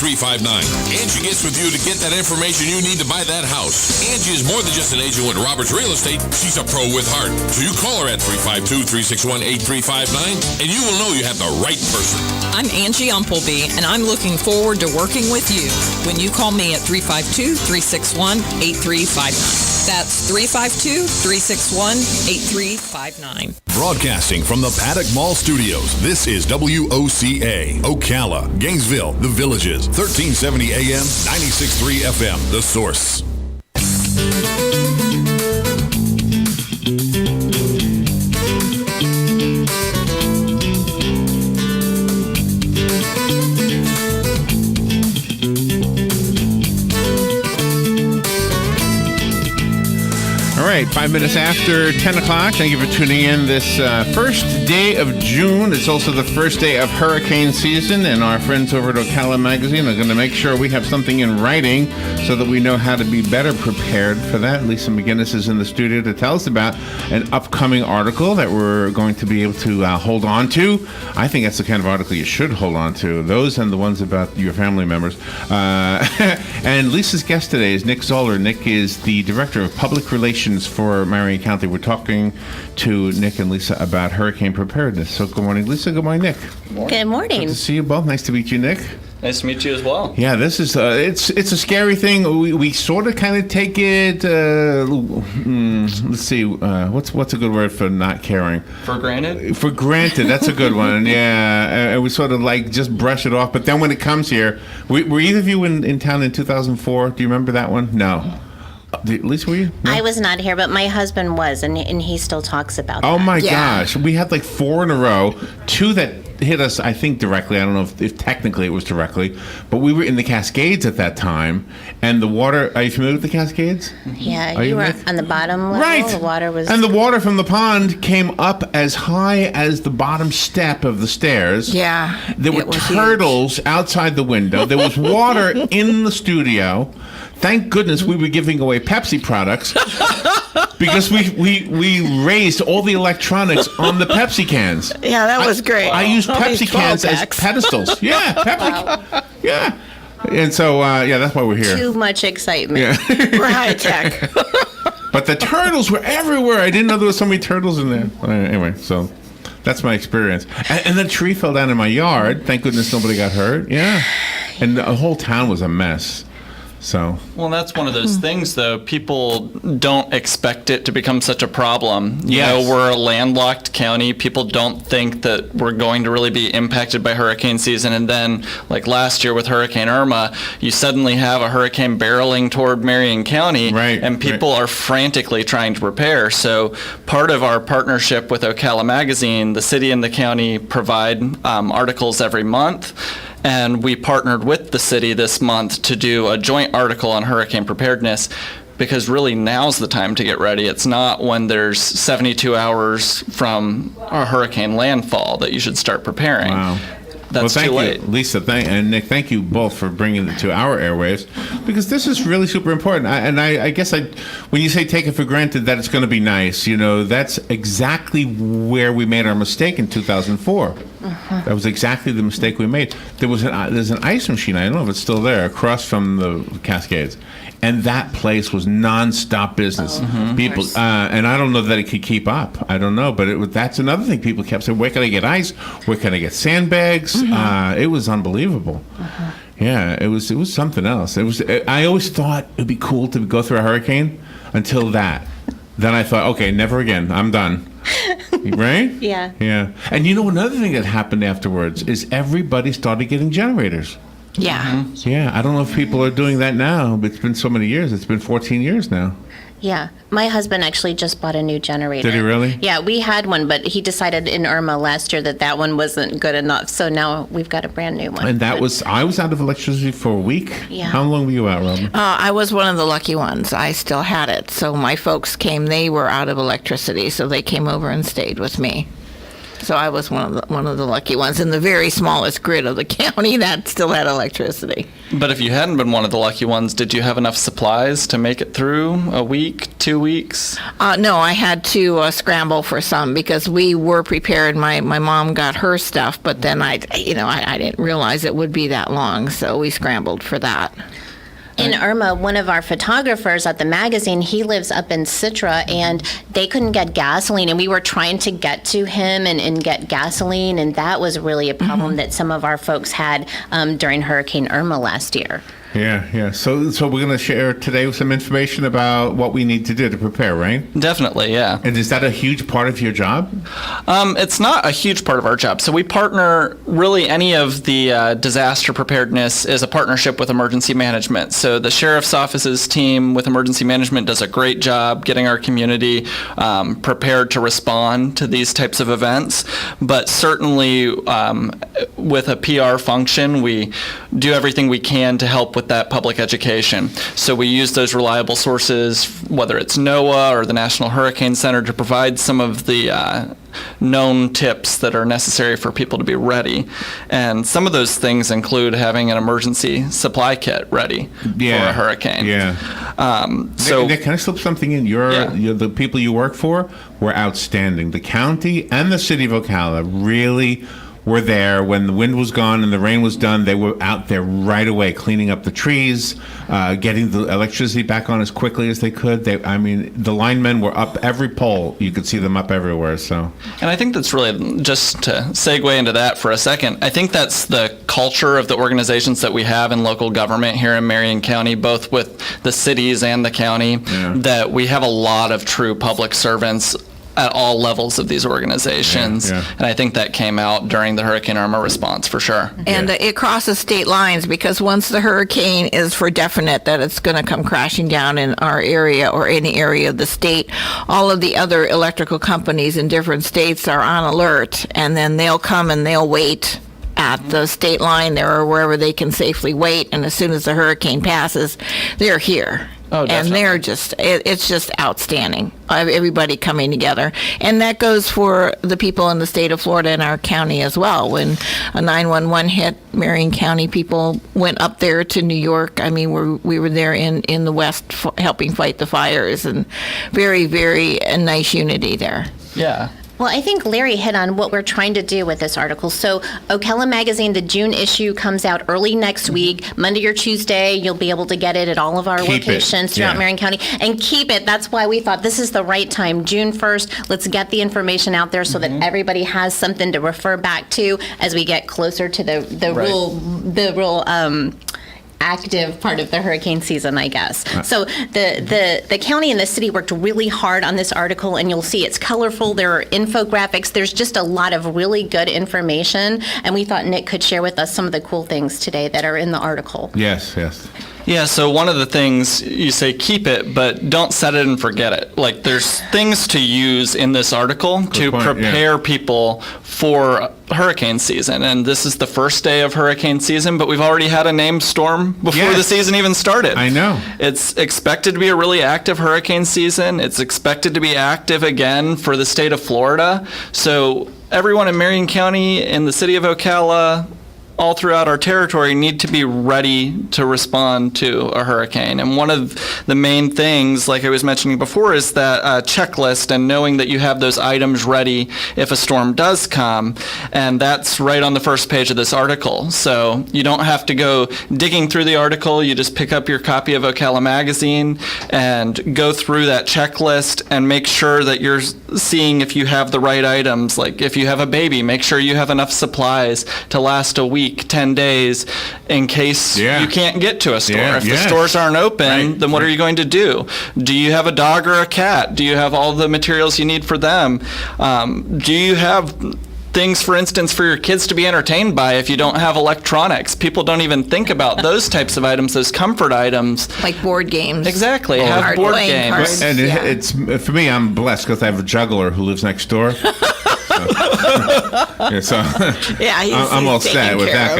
833-592-8359. Angie gets with you to get that information you need to buy that house. Angie is more than just an agent with Roberts Real Estate. She's a pro with heart. So you call her at 352-361-8359 and you will know you have the right person. I'm Angie Umpleby, and I'm looking forward to working with you when you call me at 352-361-8359. That's 352-361-8359. Broadcasting from the Paddock Mall Studios, this is WOCA, Ocala, Gainesville, The Villages, 1370 AM, 96.3 FM, The Source. All right, 5 minutes after 10 o'clock. Thank you for tuning in this first day of June. It's also the first day of hurricane season, and our friends over at Ocala Magazine are going to make sure we have something in writing so that we know how to be better prepared for that. Lisa McGinnes is in the studio to tell us about an upcoming article that we're going to be able to hold on to. I think that's the kind of article you should hold on to, those and the ones about your family members. And Lisa's guest today is Nick Zoller. Nick is the Director of Public Relations for Marion County. We're talking to Nick and Lisa about hurricane preparedness. So good morning, Lisa. Good morning, Nick. Good morning. Good to see you both. Nice to meet you, Nick. Nice to meet you as well. Yeah, this is it's a scary thing. We sort of kind of take it. Let's see, what's a good word for not caring? For granted. For granted, that's a good one. Yeah, we sort of like just brush it off. But then when it comes here, were either of you in town in 2004? Do you remember that one? No. Lisa, were you? No? I was not here, but my husband was, and he still talks about that. Oh my gosh. We had like 4 in a row, 2 that hit us, I think, directly. I don't know if technically it was directly, but we were in the Cascades at that time, and the water, are you familiar with the Cascades? Yeah, you were on the bottom level. Right. The water was... And the water from the pond came up as high as the bottom step of the stairs. Yeah. There were turtles outside the window. There was water in the studio. Thank goodness we were giving away Pepsi products because we raised all the electronics on the Pepsi cans. Yeah, that was great. I used Pepsi cans as pedestals. Yeah, Pepsi. Wow. Yeah. And so, that's why we're here. Too much excitement. Yeah. We're high tech. But the turtles were everywhere. I didn't know there was so many turtles in there. Anyway, so that's my experience. And the tree fell down in my yard. Thank goodness nobody got hurt. Yeah. And the whole town was a mess. So. Well, that's one of those things, though. People don't expect it to become such a problem. You know, we're a landlocked county. People don't think that we're going to really be impacted by hurricane season. And then, like last year with Hurricane Irma, you suddenly have a hurricane barreling toward Marion County, and people are frantically trying to prepare. So part of our partnership with Ocala Magazine, the city and the county provide articles every month. And we partnered with the city this month to do a joint article on hurricane preparedness because really now's the time to get ready. It's not when there's 72 hours from a hurricane landfall that you should start preparing. Wow. That's too late. You, Lisa, and Nick, thank you both for bringing it to our airwaves because this is really super important. I guess when you say take it for granted that it's going to be nice, that's exactly where we made our mistake in 2004. That was exactly the mistake we made. There's an ice machine, I don't know if it's still there, across from the Cascades. And that place was nonstop business. People, and I don't know that it could keep up. I don't know, but that's another thing people kept saying. Where can I get ice? Where can I get sandbags? It was unbelievable. Yeah, it was something else. I always thought it'd be cool to go through a hurricane until that. Then I thought, okay, never again. I'm done. Right? Yeah. Yeah. And another thing that happened afterwards is everybody started getting generators. Yeah. Yeah, I don't know if people are doing that now, but it's been so many years. It's been 14 years now. Yeah. My husband actually just bought a new generator. Did he really? Yeah, we had one, but he decided in Irma last year that one wasn't good enough. So now we've got a brand new one. And I was out of electricity for a week. Yeah. How long were you out, Robin? I was one of the lucky ones. I still had it. So my folks came. They were out of electricity, so they came over and stayed with me. So I was one of the lucky ones in the very smallest grid of the county that still had electricity. But if you hadn't been one of the lucky ones, did you have enough supplies to make it through a week, 2 weeks? No, I had to scramble for some because we were prepared. My mom got her stuff, but then I didn't realize it would be that long, so we scrambled for that. In Irma, one of our photographers at the magazine, he lives up in Citra, and they couldn't get gasoline, and we were trying to get to him and get gasoline, and that was really a problem that some of our folks had during Hurricane Irma last year. Yeah. So we're going to share today some information about what we need to do to prepare, right? Definitely, yeah. And is that a huge part of your job? It's not a huge part of our job. So we partner, really any of the disaster preparedness is a partnership with emergency management. So the sheriff's office's team with emergency management does a great job getting our community prepared to respond to these types of events. But certainly with a PR function, we do everything we can to help with that public education. So we use those reliable sources, whether it's NOAA or the National Hurricane Center, to provide some of the known tips that are necessary for people to be ready. And some of those things include having an emergency supply kit ready for a hurricane. So Nick, can I slip something in? The people you work for were outstanding. The county and the city of Ocala really were there when the wind was gone and the rain was done. They were out there right away, cleaning up the trees, getting the electricity back on as quickly as they could. The linemen were up every pole. You could see them up everywhere. So, and I think that's really, just to segue into that for a second, I think that's the culture of the organizations that we have in local government here in Marion County, both with the cities and the county, that we have a lot of true public servants at all levels of these organizations. And I think that came out during the Hurricane Irma response for sure. And it crosses state lines because once the hurricane is for definite that it's going to come crashing down in our area or any area of the state, all of the other electrical companies in different states are on alert, and then they'll come and they'll wait at the state line there or wherever they can safely wait, and as soon as the hurricane passes, they're here. Oh, definitely. And they're it's just outstanding. Everybody coming together. And that goes for the people in the state of Florida and our county as well. When a 911 hit, Marion County people went up there to New York. I mean, we were there in the West helping fight the fires, and very, very nice unity there. Yeah. Well, I think Larry hit on what we're trying to do with this article. So Ocala Magazine, the June issue, comes out early next week. Monday or Tuesday, you'll be able to get it at all of our locations throughout Marion County. And keep it. That's why we thought this is the right time. June 1st, let's get the information out there so that everybody has something to refer back to as we get closer to the real active part of the hurricane season, I guess. So the county and the city worked really hard on this article, and you'll see it's colorful. There are infographics. There's just a lot of really good information, and we thought Nick could share with us some of the cool things today that are in the article. Yes. Yeah, so one of the things you say, keep it, but don't set it and forget it. Like, there's things to use in this article to prepare people for hurricane season. And this is the first day of hurricane season, but we've already had a named storm before the season even started. I know. It's expected to be a really active hurricane season. It's expected to be active again for the state of Florida. So everyone in Marion County, in the city of Ocala, all throughout our territory, need to be ready to respond to a hurricane. And one of the main things, like I was mentioning before, is that checklist and knowing that you have those items ready if a storm does come. And that's right on the first page of this article. So you don't have to go digging through the article. You just pick up your copy of Ocala Magazine and go through that checklist and make sure that you're seeing if you have the right items. Like if you have a baby, make sure you have enough supplies to last a week, 10 days, in case you can't get to a store. If the stores aren't open, then what are you going to do? Do you have a dog or a cat? Do you have all the materials you need for them? Do you have things, for instance, for your kids to be entertained by if you don't have electronics? People don't even think about those types of items, those comfort items. Like board games. Exactly. Have board games. Cards. And it's for me, I'm blessed because I have a juggler who lives next door. I'm all set with that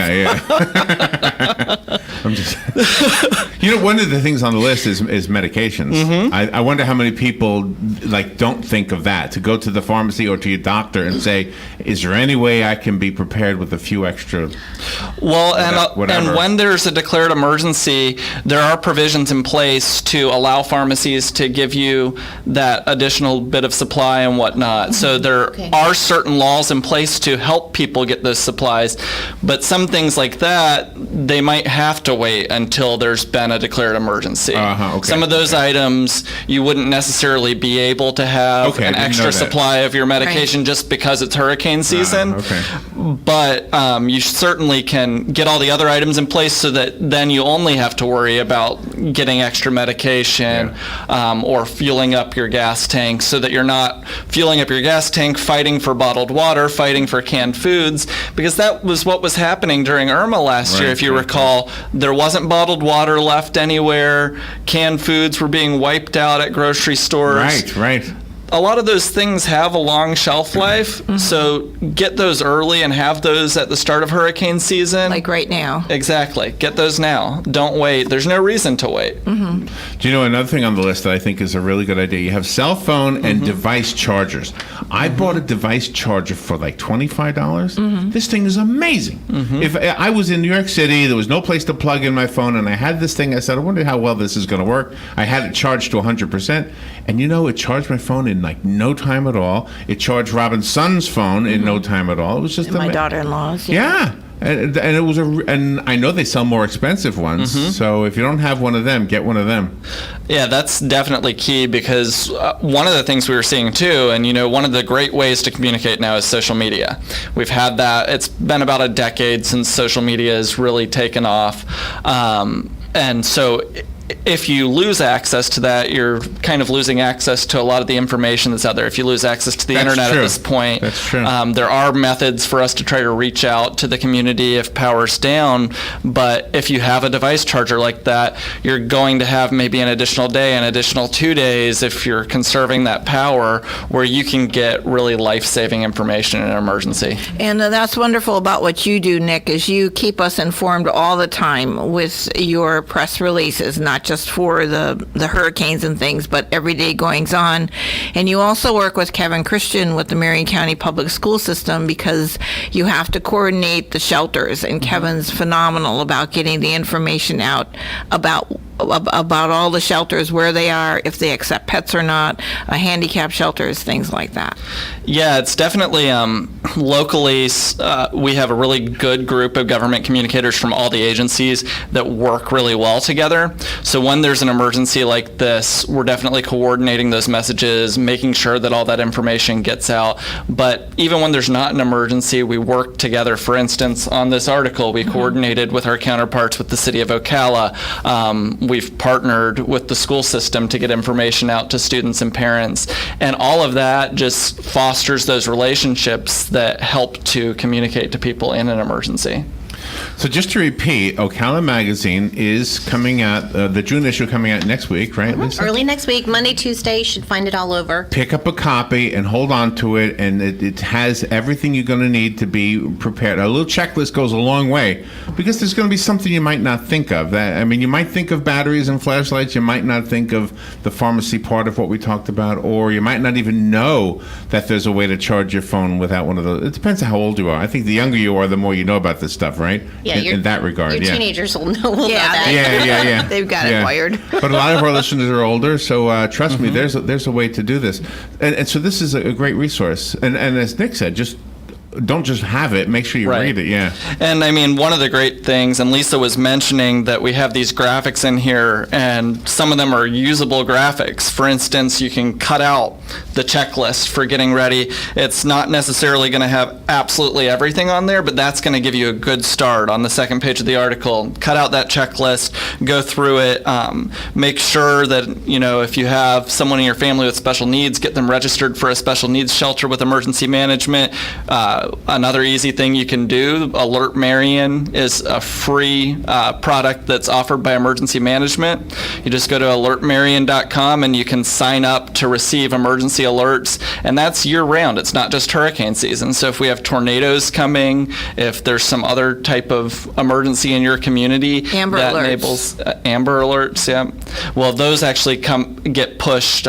guy. I'm just, one of the things on the list is medications. Mm-hmm. I wonder how many people don't think of that, to go to the pharmacy or to your doctor and say, is there any way I can be prepared with a few extra? Well, and when there's a declared emergency, there are provisions in place to allow pharmacies to give you that additional bit of supply and whatnot. Mm-hmm. So there are certain laws in place to help people get those supplies, but some things like that, they might have to wait until there's been a declared emergency. Some of those items you wouldn't necessarily be able to have an extra supply of your medication just because it's hurricane season. But you certainly can get all the other items in place so that then you only have to worry about getting extra medication or fueling up your gas tank, so that you're not fueling up your gas tank, fighting for bottled water, fighting for canned foods, because that was what was happening during Irma last year. If you recall, there wasn't bottled water left anywhere. Canned foods were being wiped out at grocery stores. Right. A lot of those things have a long shelf life, so get those early and have those at the start of hurricane season. Like right now. Exactly. Get those now. Don't wait. There's no reason to wait. Mm-hmm. Do you know another thing on the list that I think is a really good idea? You have cell phone and device chargers. I bought a device charger for like $25. This thing is amazing. If I was in New York City, there was no place to plug in my phone, and I had this thing, I said, I wonder how well this is going to work. I had it charged to 100%, and it charged my phone in like no time at all. It charged Robin's son's phone in no time at all. It was just my daughter-in-law's. Yeah. And it was and I know they sell more expensive ones. So if you don't have one of them, get one of them. Yeah, that's definitely key, because one of the things we were seeing too, and one of the great ways to communicate now is social media. We've had that. It's been about a decade since social media has really taken off, and so if you lose access to that, you're kind of losing access to a lot of the information that's out there. If you lose access to the internet at this point, there are methods for us to try to reach out to the community if power's down. But if you have a device charger like that, you're going to have maybe an additional day, an additional 2 days, if you're conserving that power, where you can get really life-saving information in an emergency. And that's wonderful about what you do, Nick, is you keep us informed all the time with your press releases, not just for the hurricanes and things, but everyday goings on. And you also work with Kevin Christian with the Marion County Public School System, because you have to coordinate the shelters, and Kevin's phenomenal about getting the information out about all the shelters, where they are, if they accept pets or not, handicap shelters, things like that. Yeah, it's definitely locally, we have a really good group of government communicators from all the agencies that work really well together. So when there's an emergency like this, we're definitely coordinating those messages, making sure that all that information gets out. But even when there's not an emergency, we work together. For instance, on this article, we coordinated with our counterparts with the city of Ocala. We've partnered with the school system to get information out to students and parents. And all of that just fosters those relationships that help to communicate to people in an emergency. So just to repeat, Ocala Magazine is coming out, the June issue coming out next week, right, Lisa? Early next week, Monday, Tuesday, you should find it all over. Pick up a copy and hold on to it, and it has everything you're going to need to be prepared. A little checklist goes a long way, because there's going to be something you might not think of. You might think of batteries and flashlights, you might not think of the pharmacy part of what we talked about, or you might not even know that there's a way to charge your phone without one of those. It depends on how old you are. I think the younger you are, the more you know about this stuff, right? Yeah, in that regard, your teenagers will know that. Yeah. They've got it wired. But a lot of our listeners are older, so trust me, there's a way to do this, and so this is a great resource. And as Nick said, just don't just have it, make sure you read it. Yeah. And I mean, one of the great things, and Lisa was mentioning that we have these graphics in here, and some of them are usable graphics. For instance, you can cut out the checklist for getting ready. It's not necessarily going to have absolutely everything on there, but that's going to give you a good start on the second page of the article. Cut out that checklist, go through it, make sure that, if you have someone in your family with special needs, get them registered for a special needs shelter with emergency management. Another easy thing you can do, Alert Marion is a free product that's offered by Emergency Management. You just go to alertmarion.com and you can sign up to receive emergency alerts, and that's year-round. It's not just hurricane season. So if we have tornadoes coming, if there's some other type of emergency in your community, Amber that alerts. enables Amber Alerts, yeah. Well, those actually get pushed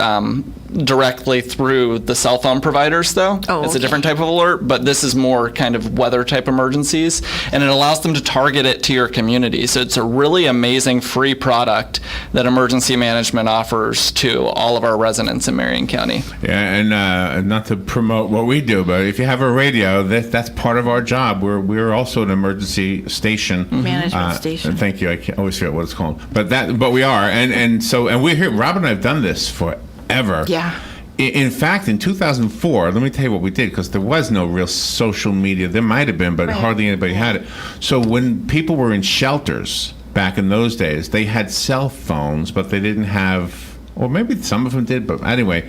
directly through the cell phone providers, though. Oh, It's a okay. different type of alert, but this is more kind of weather type emergencies, and it allows them to target it to your community. So it's a really amazing free product that Emergency Management offers to all of our residents in Marion County. Yeah, and not to promote what we do, but if you have a radio, that's part of our job. We're also an emergency station. Management station. Thank you. I can't always forget what it's called, but we are, and we're here. Rob and I have done this forever. Yeah. In fact, in 2004, let me tell you what we did, because there was no real social media. There might have been, but hardly anybody had it. So when people were in shelters back in those days, they had cell phones, but they didn't have, or maybe some of them did, but anyway,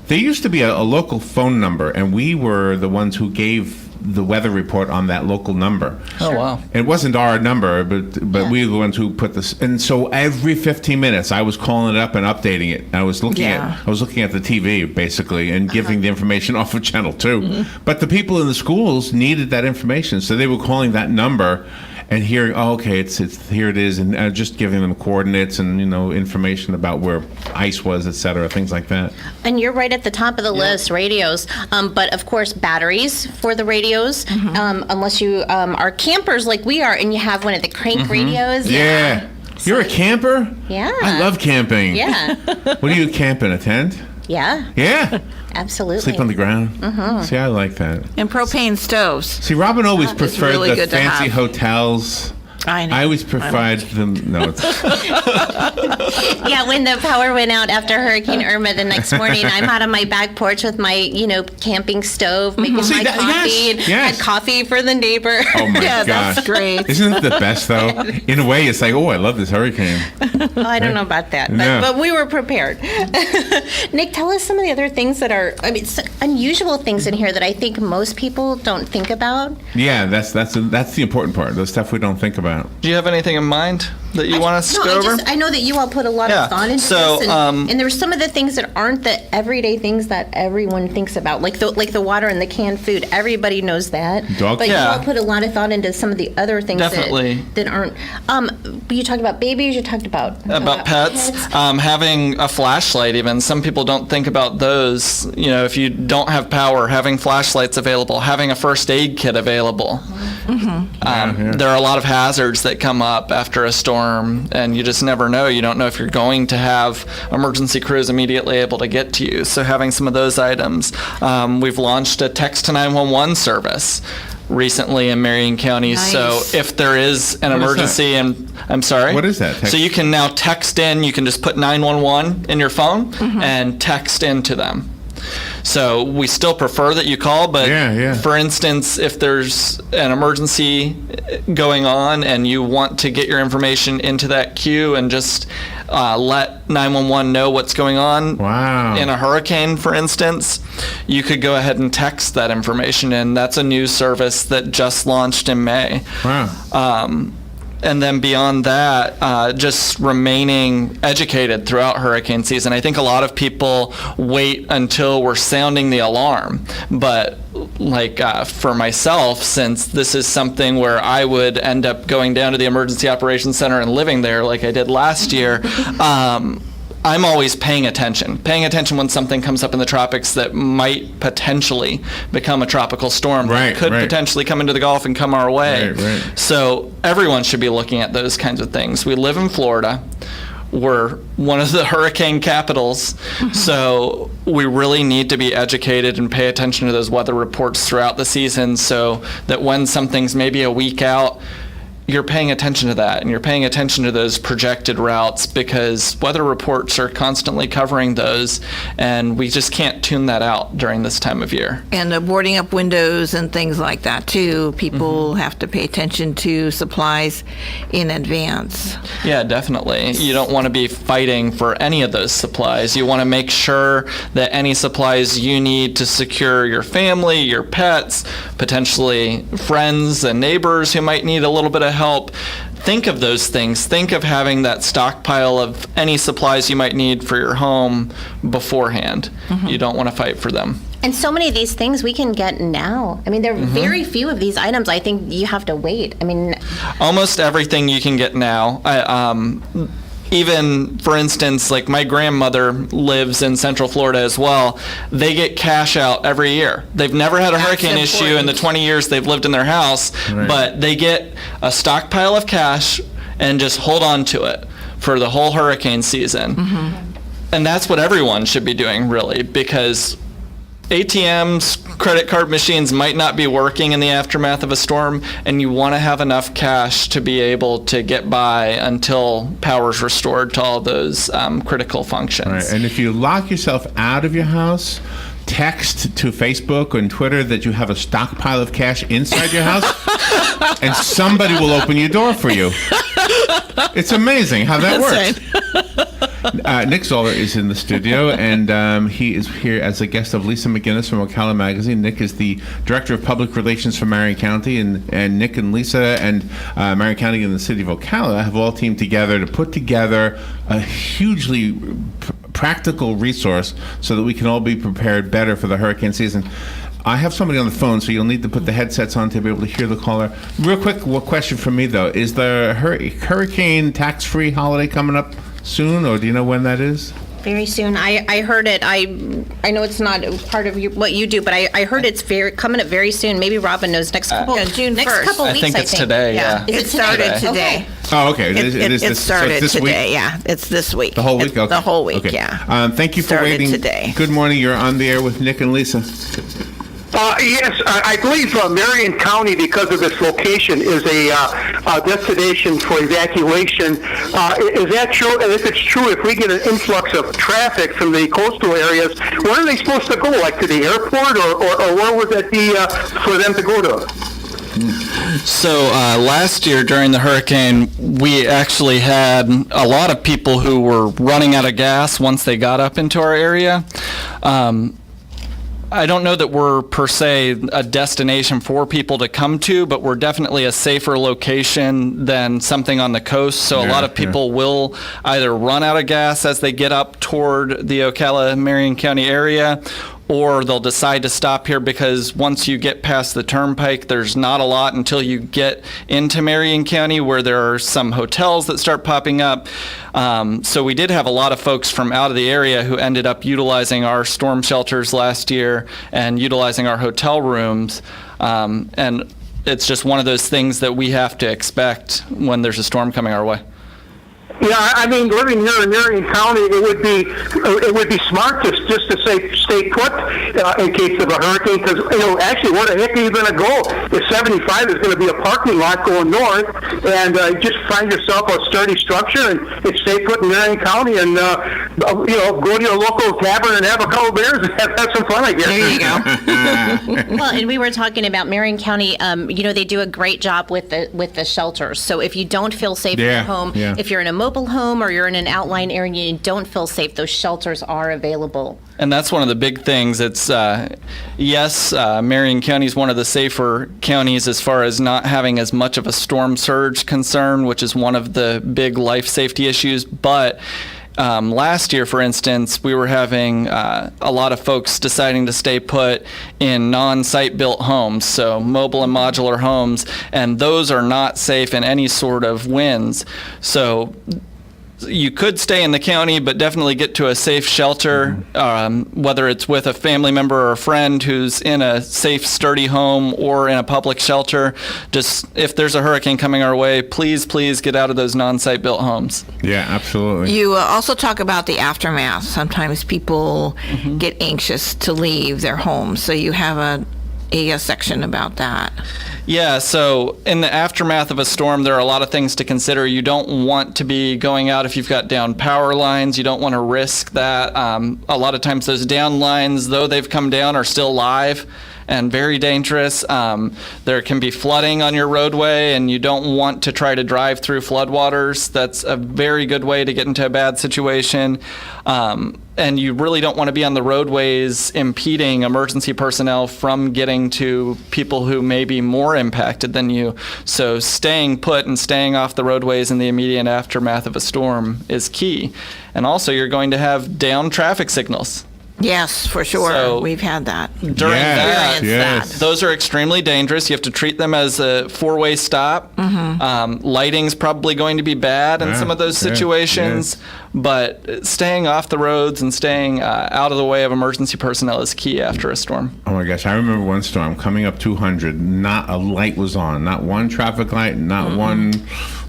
there used to be a local phone number, and we were the ones who gave the weather report on that local number. Oh, wow. It wasn't our number, but we were the ones who put this. And so every 15 minutes, I was calling it up and updating it. I was looking at the TV basically and giving the information off of Channel 2. But the people in the schools needed that information, so they were calling that number and hearing, oh, okay, it's here it is, and just giving them coordinates and information about where ice was, et cetera, things like that. And you're right at the top of the list, radios. But of course, batteries for the radios, unless you are campers like we are, and you have one of the crank radios. Yeah. You're a camper? Yeah. I love camping. Yeah. What do you camp in, a tent? Yeah. Yeah. Absolutely. Sleep on the ground? See, I like that. And propane stoves. See, Robin always preferred really the good to fancy have. hotels. I know. I always preferred them. No, it's Yeah, when the power went out after Hurricane Irma the next morning, I'm out on my back porch with my, camping stove, making See, my coffee, and yes. had coffee for the neighbor. oh my Yeah, gosh, that's great. Isn't it the best though? In a way, it's like, oh, I love this hurricane. Oh, I don't know about that, No. but we were prepared. Nick, tell us some of the other things that are, unusual things in here that I think most people don't think about. Yeah, that's the important part. The stuff we don't think about. Do you have anything in mind that you want us to go over? I know that you all put a lot Yeah, of thought into so, this, and there's some of the things that aren't the everyday things that everyone thinks about, like the water and the canned food. Everybody knows that. Dog but food. you Yeah. all put a lot of thought into some of the other things Definitely. that aren't. You talked about babies. You talked about pets, having a flashlight. Even some people don't think about those. If you don't have power, having flashlights available, having a first aid kit available. There are a lot of hazards that come up after a storm, and you just never know. You don't know if you're going to have emergency crews immediately able to get to you. So having some of those items. We've launched a text to 911 service recently in Marion County. Nice. So if there is an emergency, and I'm sorry? What is that? So you can now text in, you can just put 911 in your phone and text into them. So we still prefer that you call, but for instance, if there's an emergency going on and you want to get your information into that queue and just let 911 know what's going on in a hurricane, for instance, you could go ahead and text that information in. That's a new service that just launched in May. Wow. And then beyond that, just remaining educated throughout hurricane season. I think a lot of people wait until we're sounding the alarm. But for myself, since this is something where I would end up going down to the Emergency Operations Center and living there like I did last year, I'm always paying attention when something comes up in the tropics that might potentially become a tropical storm that could potentially come into the Gulf and come our way. So everyone should be looking at those kinds of things. We live in Florida. We're one of the hurricane capitals, so we really need to be educated and pay attention to those weather reports throughout the season so that when something's maybe a week out, you're paying attention to that, and you're paying attention to those projected routes, because weather reports are constantly covering those, and we just can't tune that out during this time of year. And the boarding up windows and things like that too. People have to pay attention to supplies in advance. Yeah, definitely. You don't want to be fighting for any of those supplies. You want to make sure that any supplies you need to secure your family, your pets, potentially friends and neighbors who might need a little bit of help. Think of those things. Think of having that stockpile of any supplies you might need for your home beforehand. You don't want to fight for them. And so many of these things we can get now. I mean, there are very few of these items I think you have to wait. I mean, almost everything you can get now. Even, for instance, like my grandmother lives in Central Florida as well. They get cash out every year. They've never had a hurricane issue in the 20 years they've lived in their house, but they get a stockpile of cash and just hold on to it for the whole hurricane season. And that's what everyone should be doing, really, because ATMs, credit card machines might not be working in the aftermath of a storm, and you want to have enough cash to be able to get by until power's restored to all those critical functions. Right. And if you lock yourself out of your house, text to Facebook and Twitter that you have a stockpile of cash inside your house, and somebody will open your door for you. It's amazing how that works. Nick Zoller is in the studio, and he is here as a guest of Lisa McGinnes from Ocala Magazine. Nick is the Director of Public Relations for Marion County, and Nick and Lisa and Marion County and the City of Ocala have all teamed together to put together a hugely practical resource so that we can all be prepared better for the hurricane season. I have somebody on the phone, so you'll need to put the headsets on to be able to hear the caller. Real quick, question from me, though. Is the hurricane tax-free holiday coming up soon, or do you know when that is? very soon. I heard it. I know it's not part of what you do, but I heard it's coming up very soon. Maybe Robin knows next couple June 1st. next couple weeks. I think it's today. Yeah. Is It started today. Okay. Oh, okay. It started this today. week? Yeah, it's this week. The whole week? Okay. The whole week, Okay. yeah. Thank you for Started waiting. today. Good morning. You're on the air with Nick and Lisa. Yes, I believe Marion County, because of its location, is a destination for evacuation. Is that true? And if it's true, if we get an influx of traffic from the coastal areas, where are they supposed to go? Like to the airport, or where would that be for them to go to? So last year during the hurricane, we actually had a lot of people who were running out of gas once they got up into our area. I don't know that we're per se a destination for people to come to, but we're definitely a safer location than something on the coast. So a lot of people will either run out of gas as they get up toward the Ocala, Marion County area, or they'll decide to stop here because once you get past the turnpike, there's not a lot until you get into Marion County, where there are some hotels that start popping up. So we did have a lot of folks from out of the area who ended up utilizing our storm shelters last year and utilizing our hotel rooms. And it's just one of those things that we have to expect when there's a storm coming our way. Yeah, I mean, living here in Marion County, it would be smart just to stay put in case of a hurricane. Because actually, where the heck are you going to go? If 75 is going to be a parking lot going north, and just find yourself a sturdy structure and stay put in Marion County, and go to your local tavern and have a couple beers and have some fun. I guess. There you go. Well, and we were talking about Marion County. They do a great job with the shelters. So if you don't feel safe in your home, if you're in a mobile home or you're in an outlying area and you don't feel safe, those shelters are available. And that's one of the big things. It's Marion County is one of the safer counties as far as not having as much of a storm surge concern, which is one of the big life safety issues. But last year, for instance, we were having a lot of folks deciding to stay put in non-site built homes, so mobile and modular homes, and those are not safe in any sort of winds. So you could stay in the county, but definitely get to a safe shelter, whether it's with a family member or a friend who's in a safe, sturdy home or in a public shelter. Just if there's a hurricane coming our way, please get out of those non-site built homes. Yeah, absolutely. You also talk about the aftermath. Sometimes people get anxious to leave their homes, so you have a section about that. Yeah, so in the aftermath of a storm, there are a lot of things to consider. You don't want to be going out if you've got down power lines. You don't want to risk that. A lot of times those down lines, though they've come down, are still live and very dangerous. There can be flooding on your roadway, and you don't want to try to drive through floodwaters. That's a very good way to get into a bad situation. And you really don't want to be on the roadways impeding emergency personnel from getting to people who may be more impacted than you. So staying put and staying off the roadways in the immediate aftermath of a storm is key. And also, you're going to have down traffic signals. Yes, for sure. So we've had that. During that, Yes. those are extremely dangerous. You have to treat them as a four-way stop. Lighting's probably going to be bad in some of those situations, but staying off the roads and staying out of the way of emergency personnel is key after a storm. Oh my gosh, I remember one storm coming up 200, not a light was on, not one traffic light, not one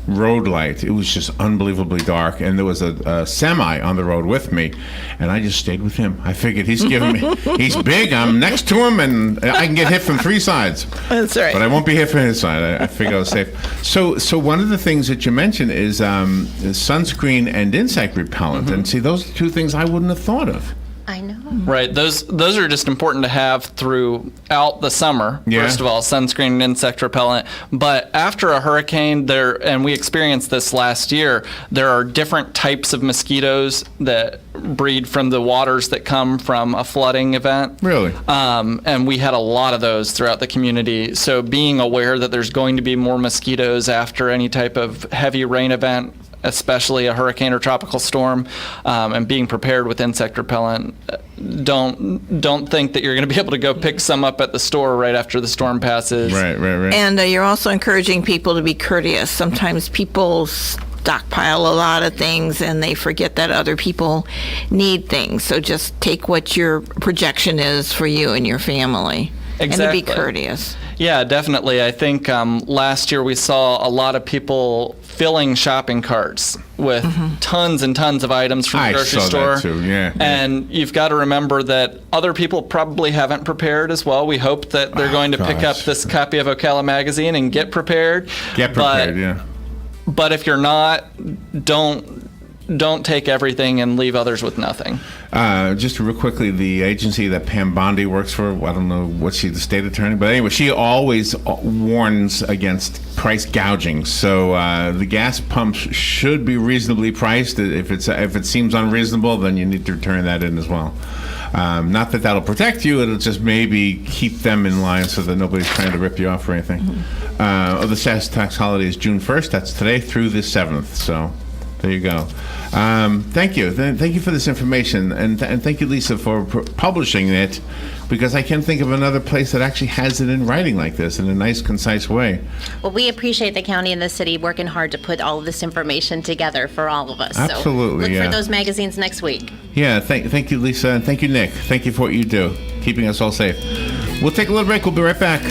road light. It was just unbelievably dark, and there was a semi on the road with me, and I just stayed with him. I figured he's big, I'm next to him, and I can get hit from three sides. That's right. But I won't be hit from his side. I figured I was safe. So one of the things that you mentioned is sunscreen and insect repellent, and see, those are two things I wouldn't have thought of. I know. Right. Those are just important to have throughout the summer. Yeah. First of all, sunscreen and insect repellent. But after a hurricane, and we experienced this last year, there are different types of mosquitoes that breed from the waters that come from a flooding event. Really? And we had a lot of those throughout the community. So being aware that there's going to be more mosquitoes after any type of heavy rain event, especially a hurricane or tropical storm, and being prepared with insect repellent. Don't think that you're going to be able to go pick some up at the store right after the storm passes. Right. And you're also encouraging people to be courteous. Sometimes people stockpile a lot of things and they forget that other people need things. So just take what your projection is for you and your family. Exactly. And to be courteous. Yeah, definitely. I think last year we saw a lot of people filling shopping carts with tons and tons of items from the grocery store. That too. Yeah. And you've got to remember that other people probably haven't prepared as well. We hope that they're going to pick up this copy of Ocala magazine and get prepared. But if you're not, don't take everything and leave others with nothing. Just real quickly, the agency that Pam Bondi works for, I don't know what she's the state attorney, but anyway, she always warns against price gouging. So the gas pumps should be reasonably priced. If it seems unreasonable, then you need to return that in as well. Not that that'll protect you, it'll just maybe keep them in line so that nobody's trying to rip you off or anything. The sales tax holiday is June 1st. That's today through the 7th. So there you go. Thank you. Thank you for this information. And thank you, Lisa, for publishing it, because I can't think of another place that actually has it in writing like this in a nice, concise way. Well, we appreciate the county and the city working hard to put all of this information together for all of us. Absolutely, so look for those magazines next week. Yeah, thank you, Lisa, and thank you, Nick. Thank you for what you do, keeping us all safe. We'll take a little break. We'll be right back.